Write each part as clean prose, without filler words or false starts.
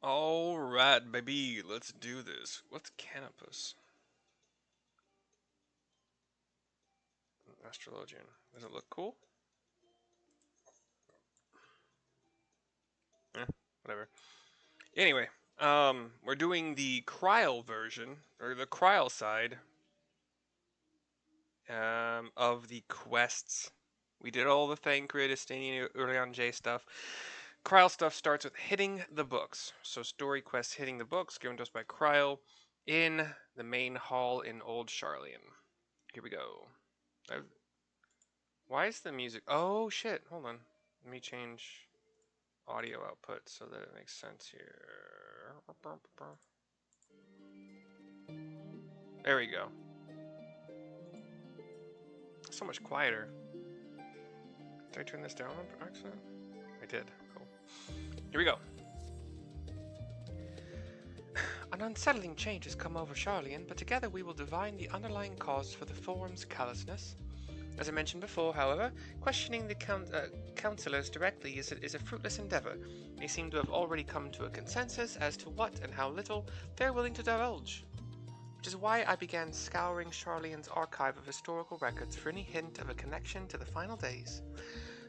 Alright, baby, let's do this. What's Canopus? Astrologian. Does it look cool? Whatever. Anyway, we're doing the Cryal version, or the Cryal side, of the quests. We did all the Thancred, early on J stuff. Cryal stuff starts with hitting the books. So story quests hitting the books, given to us by Cryal, in the main hall in Old Sharlayan. Here we go. Why is the music... Oh, shit. Hold on. Let me change audio output so that it makes sense here. There we go. So much quieter. Did I turn this down on accident? I did. Cool. Here we go. An unsettling change has come over Sharlayan, but together we will divine the underlying cause for the Forum's callousness. As I mentioned before, however, questioning the councillors directly is a fruitless endeavour. They seem to have already come to a consensus as to what and how little they're willing to divulge. Which is why I began scouring Sharlayan's archive of historical records for any hint of a connection to the final days.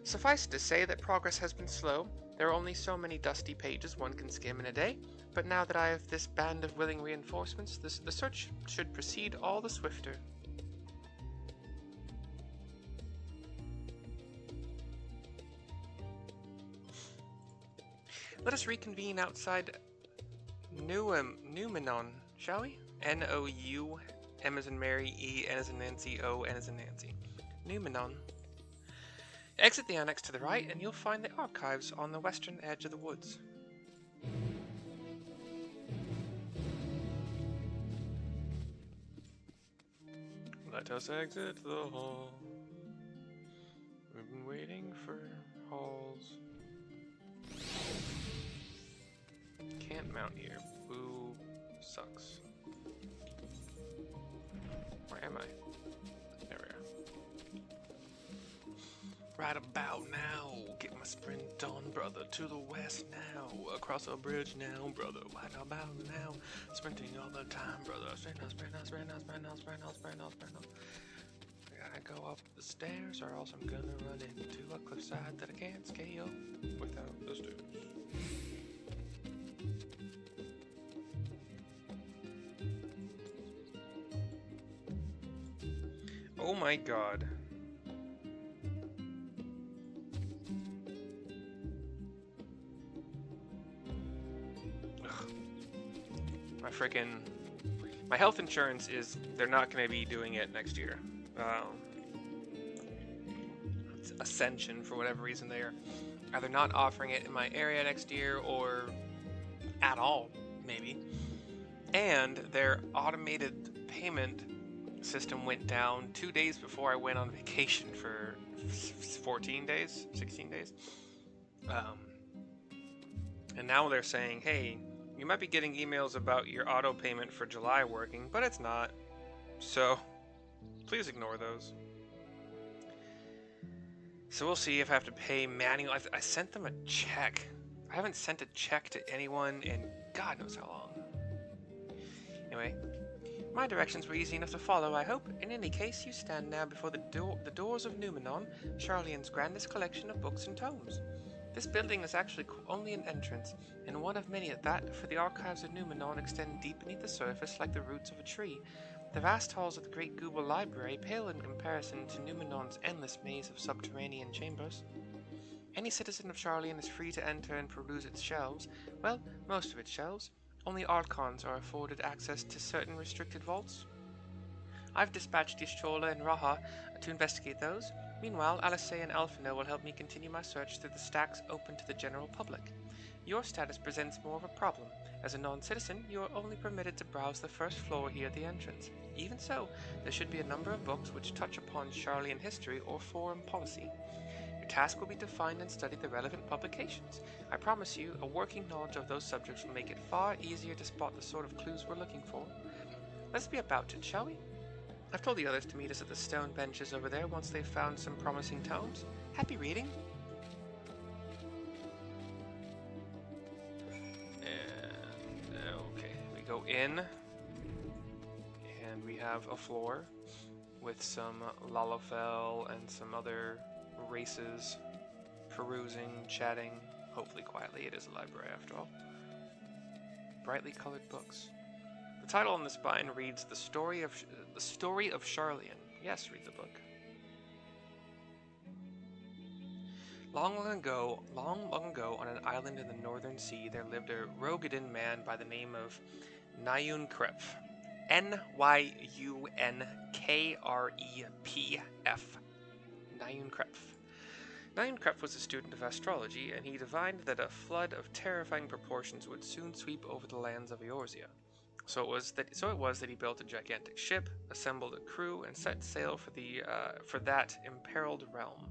Suffice it to say that progress has been slow. There are only so many dusty pages one can skim in a day, but now that I have this band of willing reinforcements, the search should proceed all the swifter. Let us reconvene outside Numenon, shall we? N-O-U, M as in Mary, E, N as in Nancy, O, N as in Nancy. Numenon. Exit the annex to the right, and you'll find the archives on the western edge of the woods. Let us exit the hall. We've been waiting for halls. Can't mount here. Boo. Sucks. Where am I? There we are. Right about now. Get my sprint on, brother. To the west now. Across a bridge now, brother. Right about now. Sprinting all the time, brother. Sprint now, sprint now, sprint now, sprint now, sprint now, sprint now, sprint now. I gotta go up the stairs or else I'm gonna run into a cliffside that I can't scale without the stairs. Oh my god. Ugh. My health insurance is, they're not going to be doing it next year. It's Ascension, for whatever reason, they're either not offering it in my area next year or at all, maybe. And their automated payment system went down 2 days before I went on vacation for 14 days, 16 days. And now they're saying, hey, you might be getting emails about your auto payment for July working, but it's not. So please ignore those. So we'll see if I have to pay manual. I sent them a check. I haven't sent a check to anyone in God knows how long. Anyway, my directions were easy enough to follow, I hope. In any case, you stand now before the doors of Numenon, Sharlayan's grandest collection of books and tomes. This building is actually only an entrance, and one of many at that, for the archives of Numenon extend deep beneath the surface like the roots of a tree. The vast halls of the great Google Library pale in comparison to Numenon's endless maze of subterranean chambers. Any citizen of Sharlayan is free to enter and peruse its shelves, well, most of its shelves. Only Archons are afforded access to certain restricted vaults. I've dispatched Ishtola and Raha to investigate those. Meanwhile, Alisei and Alphino will help me continue my search through the stacks open to the general public. Your status presents more of a problem. As a non-citizen, you are only permitted to browse the first floor here at the entrance. Even so, there should be a number of books which touch upon Sharlayan history or forum policy. Your task will be to find and study the relevant publications. I promise you, a working knowledge of those subjects will make it far easier to spot the sort of clues we're looking for. Let's be about it, shall we? I've told the others to meet us at the stone benches over there once they've found some promising tomes. Happy reading! go in, and we have a floor with some Lalafell and some other races perusing, chatting, hopefully quietly. It is a library after all. Brightly colored books. The title on the spine reads The Story of Sharlayan. Yes, read the book. Long, long ago, on an island in the northern sea, there lived a Rogadin man by the name of Nyunkrep. Nyunkrep. Nyunkrep. Nyunkrep was a student of astrology, and he divined that a flood of terrifying proportions would soon sweep over the lands of Eorzea. So it was that he built a gigantic ship, assembled a crew, and set sail for that imperiled realm.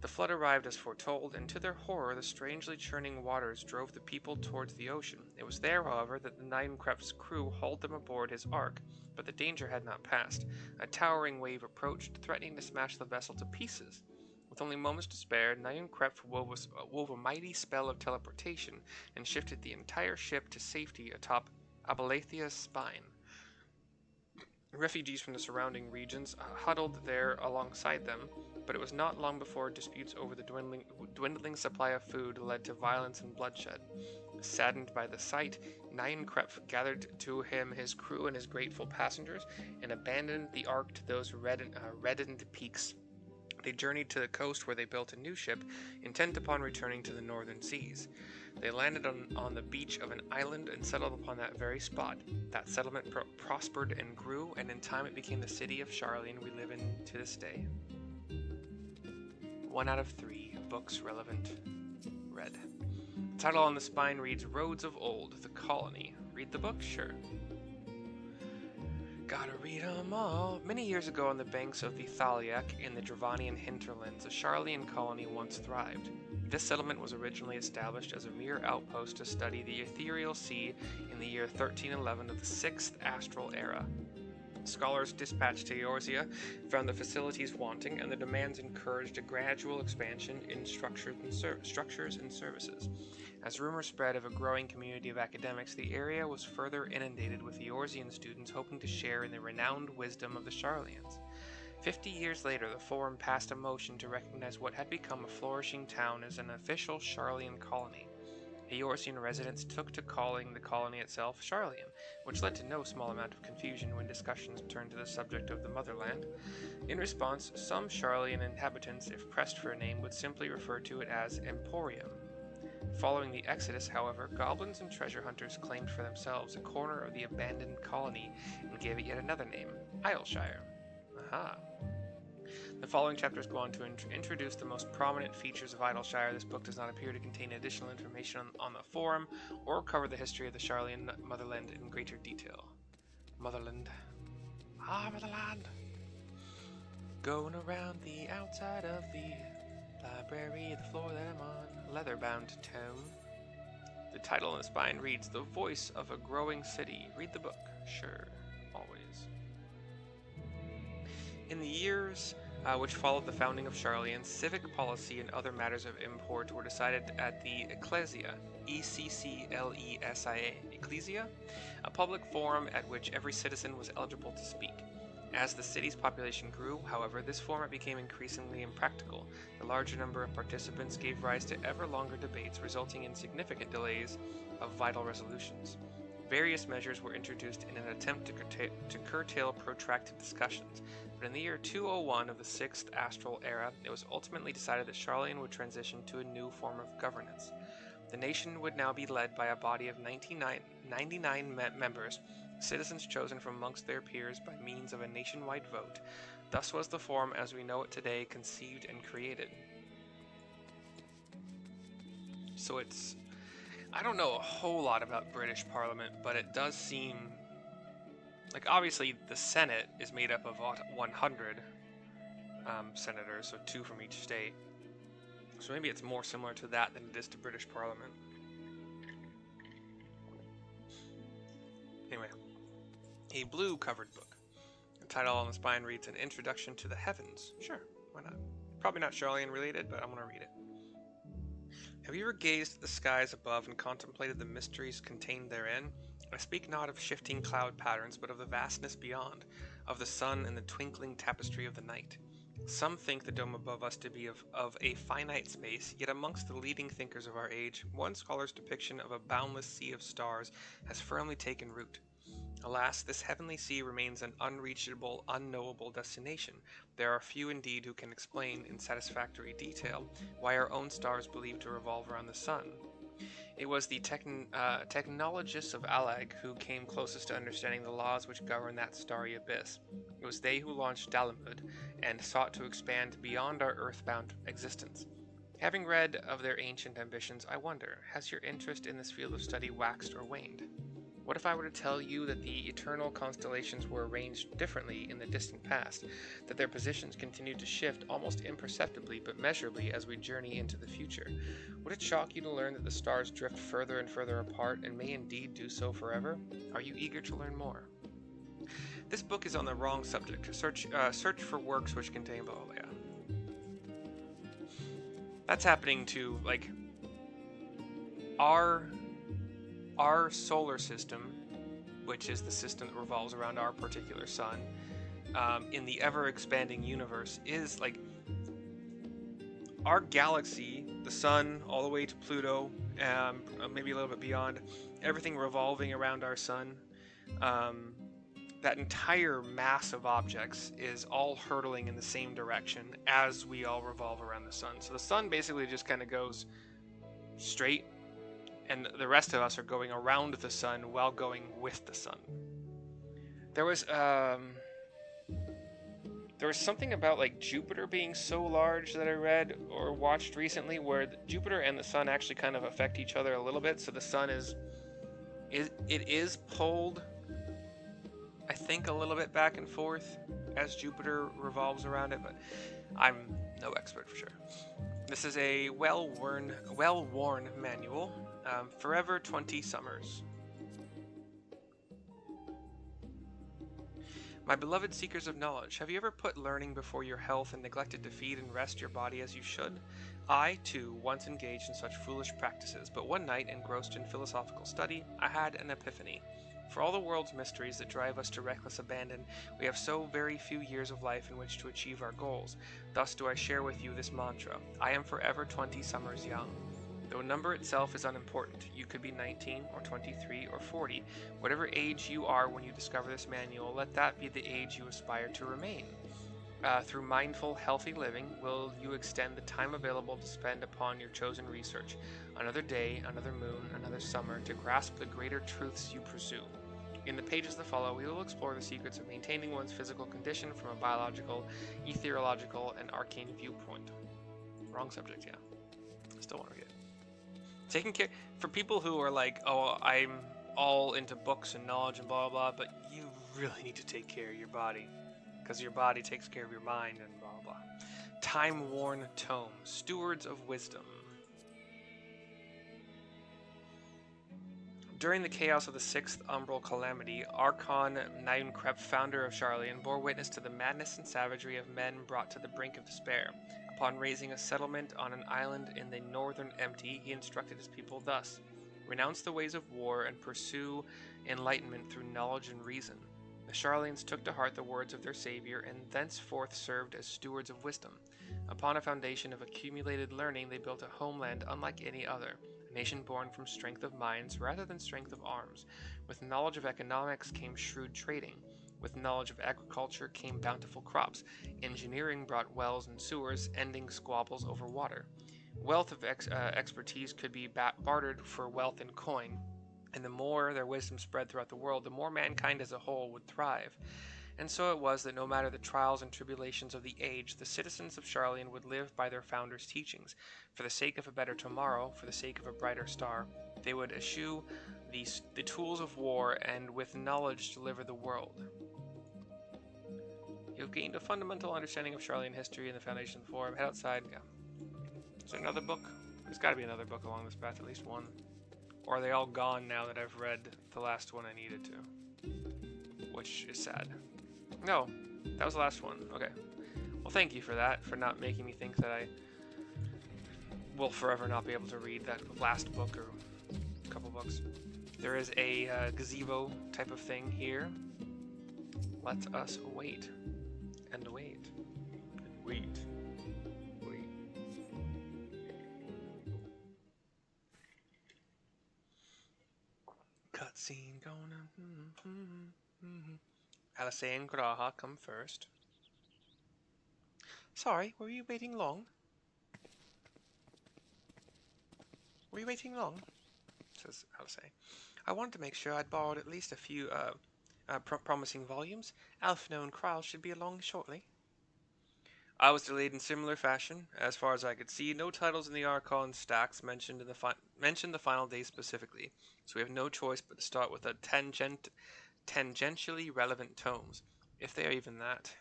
The flood arrived as foretold, and to their horror, the strangely churning waters drove the people towards the ocean. It was there, however, that the Nyunkrep's crew hauled them aboard his ark, but the danger had not passed. A towering wave approached, threatening to smash the vessel to pieces. With only moments to spare, Nyunkrep wove a mighty spell of teleportation and shifted the entire ship to safety atop Abalathia's spine. Refugees from the surrounding regions huddled there alongside them, but it was not long before disputes over the dwindling supply of food led to violence and bloodshed. Saddened by the sight, Nyunkrep gathered to him his crew and his grateful passengers and abandoned the ark to those reddened peaks. They journeyed to the coast where they built a new ship, intent upon returning to the northern seas. They landed on the beach of an island and settled upon that very spot. That settlement prospered and grew, and in time it became the city of Sharlayan we live in to this day. 1 out of 3 books relevant. Read. The title on the spine reads Roads of Old, The Colony. Read the book? Sure. Gotta read 'em all. Many years ago on the banks of the Thaliak in the Dravanian hinterlands, a Sharlayan colony once thrived. This settlement was originally established as a mere outpost to study the ethereal sea in the year 1311 of the 6th astral era. Scholars dispatched to Eorzea found the facilities wanting, and the demands encouraged a gradual expansion in structures and services. As rumors spread of a growing community of academics, the area was further inundated with Eorzean students hoping to share in the renowned wisdom of the Sharlayans. 50 years later, the Forum passed a motion to recognize what had become a flourishing town as an official Sharlayan colony. Eorzean residents took to calling the colony itself Sharlayan, which led to no small amount of confusion when discussions turned to the subject of the motherland. In response, some Sharlayan inhabitants, if pressed for a name, would simply refer to it as Emporium. Following the Exodus, however, goblins and treasure hunters claimed for themselves a corner of the abandoned colony and gave it yet another name, Isleshire. Aha. The following chapters go on to introduce the most prominent features of Isleshire. This book does not appear to contain additional information on the Forum or cover the history of the Sharlayan motherland in greater detail. Motherland. Ah, motherland! Going around the outside of the library, the floor that I'm on, leather-bound tome. The title on the spine reads The Voice of a Growing City. Read the book. Sure. Always. In the years which followed the founding of Sharlayan, civic policy and other matters of import were decided at the Ecclesia, E-C-C-L-E-S-I-A, Ecclesia, a public forum at which every citizen was eligible to speak. As the city's population grew, however, this format became increasingly impractical. The larger number of participants gave rise to ever longer debates, resulting in significant delays of vital resolutions. Various measures were introduced in an attempt to curtail protracted discussions, but in the year 201 of the 6th astral era, it was ultimately decided that Sharlayan would transition to a new form of governance. The nation would now be led by a body of 99 members, citizens chosen from amongst their peers by means of a nationwide vote. Thus was the Forum as we know it today conceived and created. So I don't know a whole lot about British Parliament, but it does seem like obviously the Senate is made up of 100 senators, so 2 from each state. So maybe it's more similar to that than it is to British Parliament. Anyway, a blue covered book. The title on the spine reads An Introduction to the Heavens. Sure, why not? Probably not Sharlayan related, but I'm going to read it. Have you ever gazed at the skies above and contemplated the mysteries contained therein? I speak not of shifting cloud patterns, but of the vastness beyond, of the sun and the twinkling tapestry of the night. Some think the dome above us to be of a finite space, yet amongst the leading thinkers of our age, one scholar's depiction of a boundless sea of stars has firmly taken root. Alas, this heavenly sea remains an unreachable, unknowable destination. There are few indeed who can explain, in satisfactory detail, why our own star is believed to revolve around the sun. It was the technologists of Alag who came closest to understanding the laws which govern that starry abyss. It was they who launched Dalamud and sought to expand beyond our earthbound existence. Having read of their ancient ambitions, I wonder, has your interest in this field of study waxed or waned? What if I were to tell you that the eternal constellations were arranged differently in the distant past, that their positions continued to shift almost imperceptibly but measurably as we journey into the future? Would it shock you to learn that the stars drift further and further apart and may indeed do so forever? Are you eager to learn more? This book is on the wrong subject. Search for works which contain blah blah blah. That's happening to, like, our solar system, which is the system that revolves around our particular sun, in the ever-expanding universe, is like our galaxy, the sun, all the way to Pluto, maybe a little bit beyond, everything revolving around our sun. That entire mass of objects is all hurtling in the same direction as we all revolve around the sun. So the sun basically just kind of goes straight, and the rest of us are going around the sun while going with the sun. There was something about like Jupiter being so large that I read or watched recently, where Jupiter and the sun actually kind of affect each other a little bit. So the sun is pulled, I think, a little bit back and forth as Jupiter revolves around it, but I'm no expert for sure. This is a well-worn manual. Forever 20 Summers. My beloved seekers of knowledge, have you ever put learning before your health and neglected to feed and rest your body as you should? I, too, once engaged in such foolish practices, but one night, engrossed in philosophical study, I had an epiphany. For all the world's mysteries that drive us to reckless abandon, we have so very few years of life in which to achieve our goals. Thus do I share with you this mantra: I am forever 20 summers young. Though number itself is unimportant, you could be 19 or 23 or 40. Whatever age you are when you discover this manual, let that be the age you aspire to remain. Through mindful, healthy living, will you extend the time available to spend upon your chosen research. Another day, another moon, another summer, to grasp the greater truths you pursue. In the pages that follow, we will explore the secrets of maintaining one's physical condition from a biological, ethereological, and arcane viewpoint. Wrong subject, yeah. Still want to read it. Taking care, for people who are like, oh, I'm all into books and knowledge and blah, blah, blah, but you really need to take care of your body, because your body takes care of your mind and blah, blah. Time-worn tome, Stewards of Wisdom. During the chaos of the Sixth Umbral Calamity, Archon Naunkrep, founder of Sharlayan, bore witness to the madness and savagery of men brought to the brink of despair. Upon raising a settlement on an island in the northern empty, he instructed his people thus: renounce the ways of war and pursue enlightenment through knowledge and reason. The Sharlayans took to heart the words of their savior and thenceforth served as stewards of wisdom. Upon a foundation of accumulated learning, they built a homeland unlike any other, a nation born from strength of minds rather than strength of arms. With knowledge of economics came shrewd trading. With knowledge of agriculture came bountiful crops. Engineering brought wells and sewers, ending squabbles over water. Wealth of expertise could be bartered for wealth in coin, and the more their wisdom spread throughout the world, the more mankind as a whole would thrive. And so it was that no matter the trials and tribulations of the age, the citizens of Sharlayan would live by their founders' teachings. For the sake of a better tomorrow, for the sake of a brighter star, they would eschew the tools of war and with knowledge deliver the world. You have gained a fundamental understanding of Sharlayan history and the foundation of the forum. Head outside. Yeah. Is there another book? There's got to be another book along this path, at least one. Or are they all gone now that I've read the last one I needed to? Which is sad. No, that was the last one. Okay. Well, thank you for that, for not making me think that will forever not be able to read that last book or a couple books. There is a gazebo type of thing here. Let us wait. And wait. And wait. Wait. Cutscene going on. Alice and Graha come first. Sorry, were you waiting long? Were you waiting long? Says Alice. I wanted to make sure I'd borrowed at least a few promising volumes. Alphino and Kral should be along shortly. I was delayed in similar fashion. As far as I could see, no titles in the Archon stacks mentioned the final day specifically, so we have no choice but to start with the tangentially relevant tomes, if they are even that.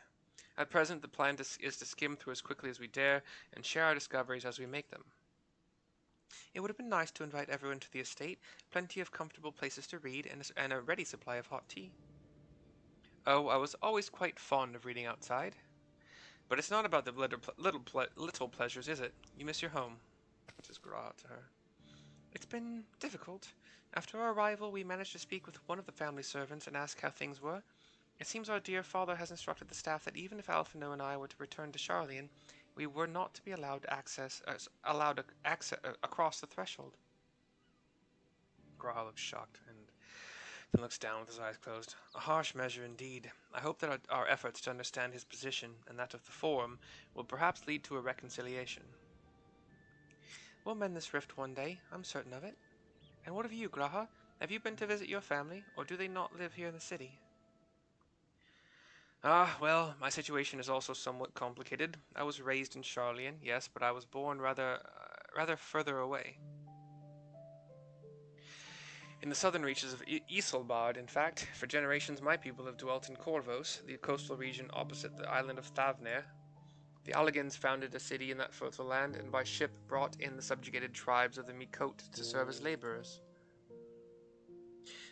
At present, the plan is to skim through as quickly as we dare and share our discoveries as we make them. It would have been nice to invite everyone to the estate, plenty of comfortable places to read, and a ready supply of hot tea. Oh, I was always quite fond of reading outside. But it's not about the little pleasures, is it? You miss your home, says Graha to her. It's been difficult. After our arrival, we managed to speak with one of the family servants and ask how things were. It seems our dear father has instructed the staff that even if Alphino and I were to return to Sharlayan, we were not to be allowed access across the threshold. Graha looks shocked and then looks down with his eyes closed. A harsh measure indeed. I hope that our efforts to understand his position and that of the Forum will perhaps lead to a reconciliation. We'll mend this rift one day, I'm certain of it. And what of you, Graha? Have you been to visit your family, or do they not live here in the city? Ah, well, my situation is also somewhat complicated. I was raised in Sharlayan, yes, but I was born rather further away. In the southern reaches of Isilbard, in fact, for generations my people have dwelt in Corvos, the coastal region opposite the island of Thavner. The Alligans founded a city in that fertile land, and by ship brought in the subjugated tribes of the Mikot to serve as laborers.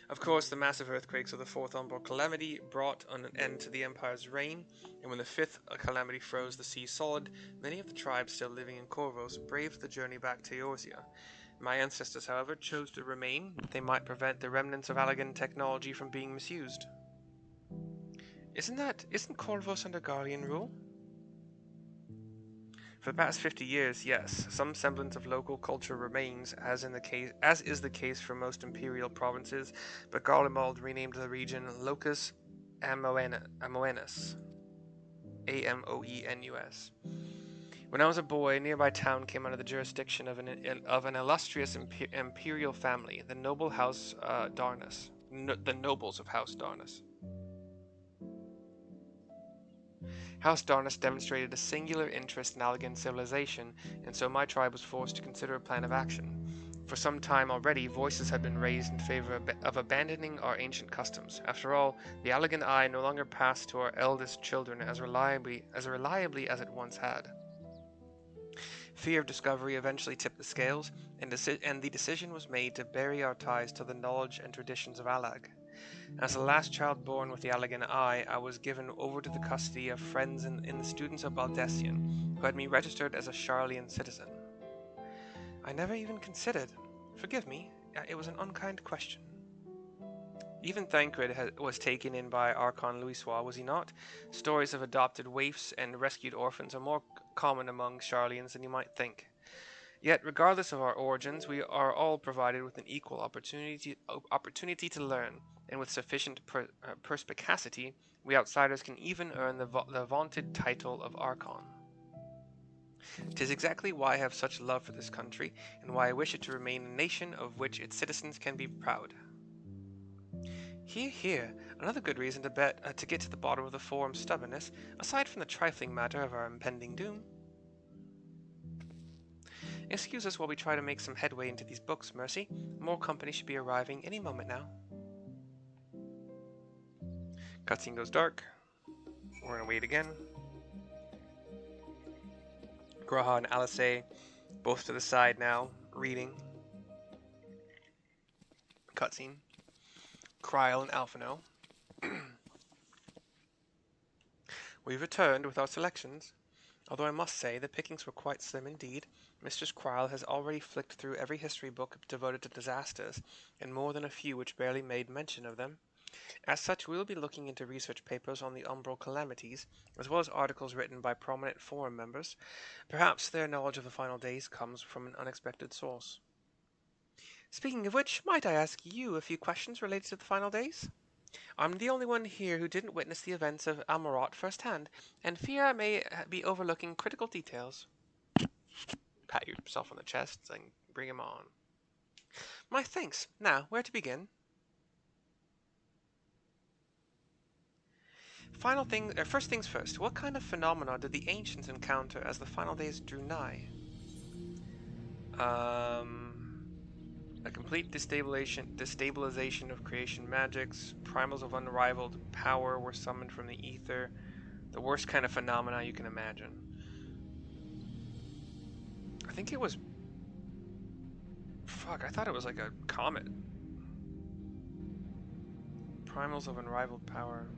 Of course, the massive earthquakes of the Fourth Umbral Calamity brought an end to the Empire's reign, and when the Fifth Calamity froze the sea solid, many of the tribes still living in Corvos braved the journey back to Eorzea. My ancestors, however, chose to remain, that they might prevent the remnants of Allagan technology from being misused. Isn't Corvos under Guardian rule? For the past 50 years, yes, some semblance of local culture remains, as is the case for most imperial provinces, but Garlemald renamed the region Locus Amoenus, Amoenus. When I was a boy, a nearby town came under the jurisdiction of an illustrious imperial family, the noble House Darnus, the nobles of House Darnus. House Darnus demonstrated a singular interest in Allagan civilization, and so my tribe was forced to consider a plan of action. For some time already, voices had been raised in favor of abandoning our ancient customs. After all, the Allagan eye no longer passed to our eldest children as reliably as it once had. Fear of discovery eventually tipped the scales, and the decision was made to bury our ties to the knowledge and traditions of Allag. As the last child born with the Allagan eye, I was given over to the custody of friends in the students of Baldessian, who had me registered as a Sharlayan citizen. I never even considered. Forgive me, it was an unkind question. Even Thancred was taken in by Archon Louisois, was he not? Stories of adopted waifs and rescued orphans are more common among Sharlayans than you might think. Yet, regardless of our origins, we are all provided with an equal opportunity to learn, and with sufficient perspicacity, we outsiders can even earn the vaunted title of Archon. 'Tis exactly why I have such love for this country, and why I wish it to remain a nation of which its citizens can be proud. Hear, hear. Another good reason to get to the bottom of the Forum's stubbornness, aside from the trifling matter of our impending doom. Excuse us while we try to make some headway into these books, Mercy. More company should be arriving any moment now. Cutscene goes dark. We're gonna wait again. Graha and Alice, both to the side now, reading. Cutscene. Kryl and Alphino. We've returned with our selections. Although I must say, the pickings were quite slim indeed. Mistress Cryle has already flicked through every history book devoted to disasters, and more than a few which barely made mention of them. As such, we will be looking into research papers on the umbral calamities, as well as articles written by prominent forum members. Perhaps their knowledge of the final days comes from an unexpected source. Speaking of which, might I ask you a few questions related to the final days? I'm the only one here who didn't witness the events of Amarot firsthand, and fear I may be overlooking critical details. Pat yourself on the chest, saying, "Bring him on." My thanks. Now, where to begin? First things first. What kind of phenomena did the ancients encounter as the final days drew nigh? A complete destabilization of creation magics. Primals of unrivaled power were summoned from the ether. The worst kind of phenomena you can imagine. I think it was... Fuck, I thought it was like a comet. Primals of unrivaled power.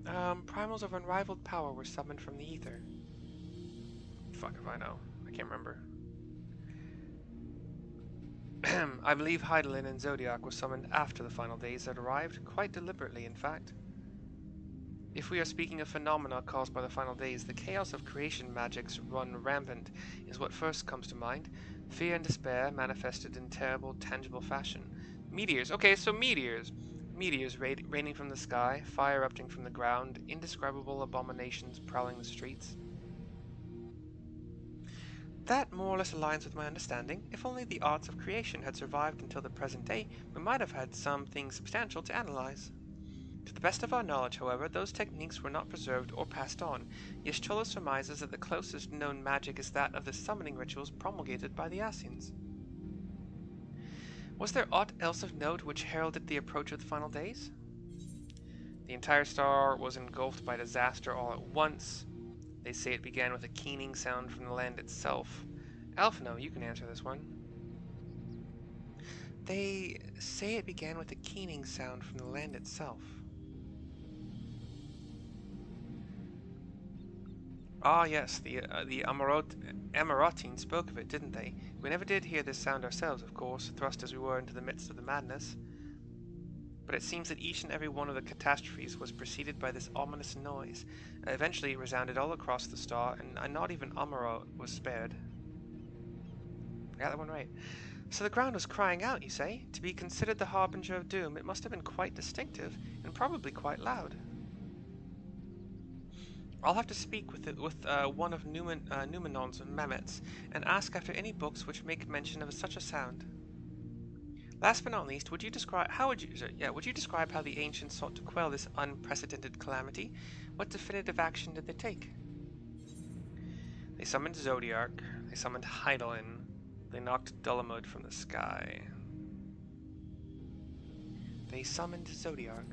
Primals of unrivaled power were summoned from the ether. Fuck if I know. I can't remember. I believe Heidelin and Zodiac were summoned after the final days had arrived, quite deliberately, in fact. If we are speaking of phenomena caused by the final days, the chaos of creation magics run rampant is what first comes to mind. Fear and despair manifested in terrible, tangible fashion. Meteors. Okay, so meteors. Meteors raining from the sky, fire erupting from the ground, indescribable abominations prowling the streets. That more or less aligns with my understanding. If only the arts of creation had survived until the present day, we might have had something substantial to analyze. To the best of our knowledge, however, those techniques were not preserved or passed on. Yashtola surmises that the closest known magic is that of the summoning rituals promulgated by the Ascians. Was there aught else of note which heralded the approach of the final days? The entire star was engulfed by disaster all at once. They say it began with a keening sound from the land itself. Alphino, you can answer this one. They say it began with a keening sound from the land itself. Ah, yes, the Amarotines spoke of it, didn't they? We never did hear this sound ourselves, of course, thrust as we were into the midst of the madness. But it seems that each and every one of the catastrophes was preceded by this ominous noise. Eventually it resounded all across the star, and not even Amarot was spared. I got that one right. So the ground was crying out, you say? To be considered the harbinger of doom, it must have been quite distinctive, and probably quite loud. I'll have to speak with one of Numenon's Mamets and ask after any books which make mention of such a sound. Last but not least, would you describe how the ancients sought to quell this unprecedented calamity? What definitive action did they take? They summoned Zodiac. They summoned Heidelin. They knocked Dulamud from the sky. They summoned Zodiac.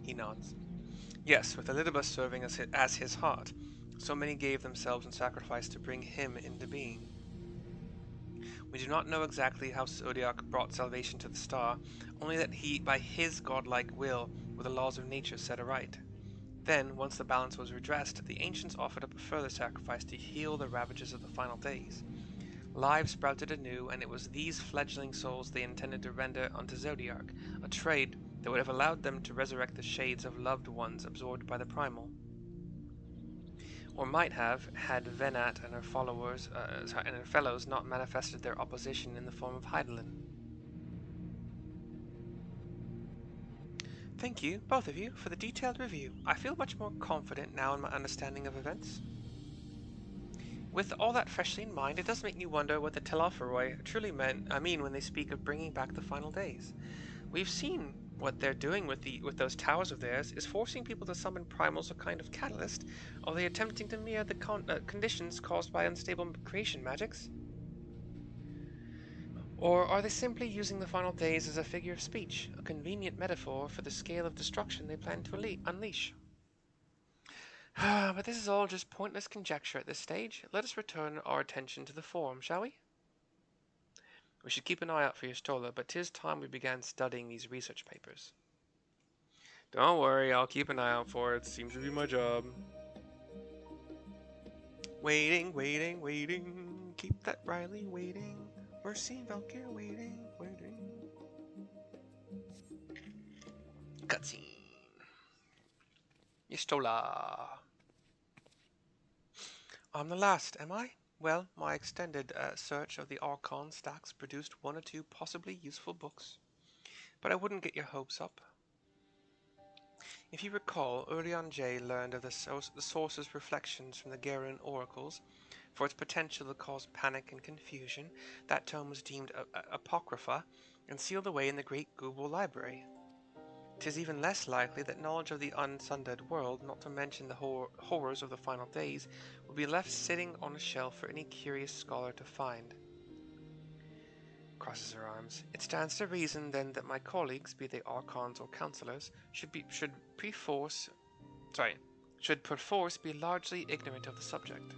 He nods. Yes, with Elidibus serving as his heart. So many gave themselves in sacrifice to bring him into being. We do not know exactly how Zodiac brought salvation to the star, only that he, by his godlike will, were the laws of nature set aright. Then, once the balance was redressed, the ancients offered up a further sacrifice to heal the ravages of the final days. Lives sprouted anew, and it was these fledgling souls they intended to render unto Zodiac, a trade that would have allowed them to resurrect the shades of loved ones absorbed by the primal. Or might have, had Venat and her fellows not manifested their opposition in the form of Heidelin. Thank you, both of you, for the detailed review. I feel much more confident now in my understanding of events. With all that freshly in mind, it does make me wonder what the Telophoroi truly mean when they speak of bringing back the final days. We've seen what they're doing with those towers of theirs. Is forcing people to summon primals a kind of catalyst? Are they attempting to mirror the conditions caused by unstable creation magics? Or are they simply using the final days as a figure of speech, a convenient metaphor for the scale of destruction they plan to unleash? But this is all just pointless conjecture at this stage. Let us return our attention to the forum, shall we? We should keep an eye out for Yastola, but 'tis time we began studying these research papers. Don't worry, I'll keep an eye out for it. Seems to be my job. Waiting, waiting, waiting. Keep that Riley waiting. Mercy and Valkyrie waiting, waiting. Cutscene. Yestola. I'm the last, am I? Well, my extended search of the Archon stacks produced one or two possibly useful books. But I wouldn't get your hopes up. If you recall, early on Jay learned of the source's reflections from the Garen oracles. For its potential to cause panic and confusion, that tome was deemed apocrypha and sealed away in the great Google library. 'Tis even less likely that knowledge of the unsundered world, not to mention the horrors of the final days, would be left sitting on a shelf for any curious scholar to find. Crosses her arms. It stands to reason, then, that my colleagues, be they Archons or Councillors, should perforce be largely ignorant of the subject.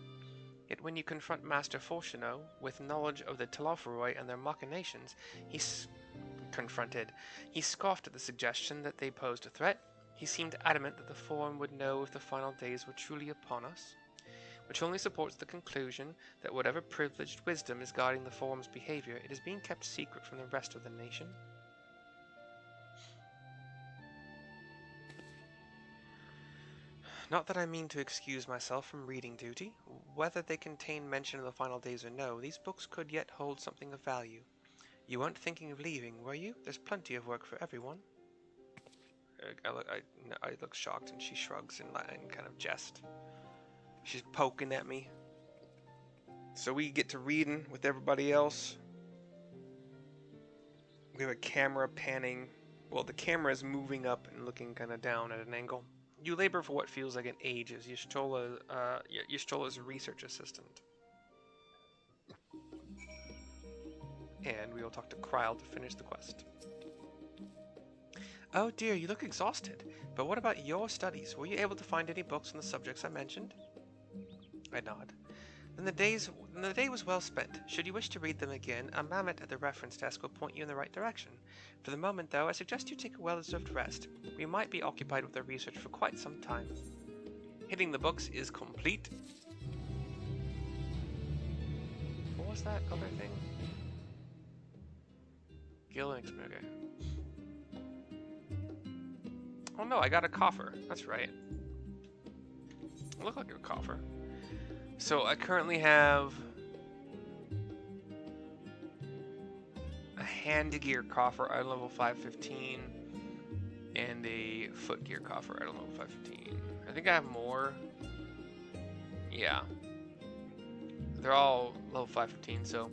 Yet when you confront Master Fortuno with knowledge of the Telophoroi and their machinations, he scoffed at the suggestion that they posed a threat. He seemed adamant that the Forum would know if the final days were truly upon us, which only supports the conclusion that whatever privileged wisdom is guiding the Forum's behavior, it is being kept secret from the rest of the nation. Not that I mean to excuse myself from reading duty. Whether they contain mention of the final days or no, these books could yet hold something of value. You weren't thinking of leaving, were you? There's plenty of work for everyone. I look shocked, and she shrugs in kind of jest. She's poking at me. So we get to reading with everybody else. We have a camera panning. Well, the camera is moving up and looking kind of down at an angle. You labor for what feels like an age as Ystola's research assistant. And we will talk to Kryl to finish the quest. Oh dear, you look exhausted. But what about your studies? Were you able to find any books on the subjects I mentioned? I nod. Then the day was well spent. Should you wish to read them again, a mammoth at the reference desk will point you in the right direction. For the moment, though, I suggest you take a well-deserved rest. We might be occupied with our research for quite some time. Hitting the books is complete. What was that other thing? Gil and okay. Oh no, I got a coffer. That's right. I look like a coffer. So I currently have a hand gear coffer at level 515 and a foot gear coffer at level 515. I think I have more. Yeah. They're all level 515, so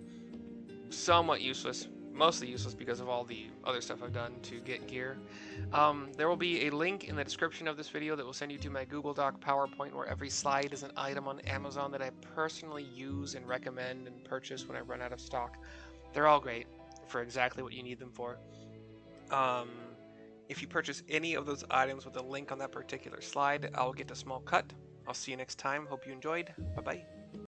somewhat useless. Mostly useless because of all the other stuff I've done to get gear. There will be a link in the description of this video that will send you to my Google Doc PowerPoint where every slide is an item on Amazon that I personally use and recommend and purchase when I run out of stock. They're all great for exactly what you need them for. If you purchase any of those items with a link on that particular slide, I'll get a small cut. I'll see you next time. Hope you enjoyed. Bye-bye.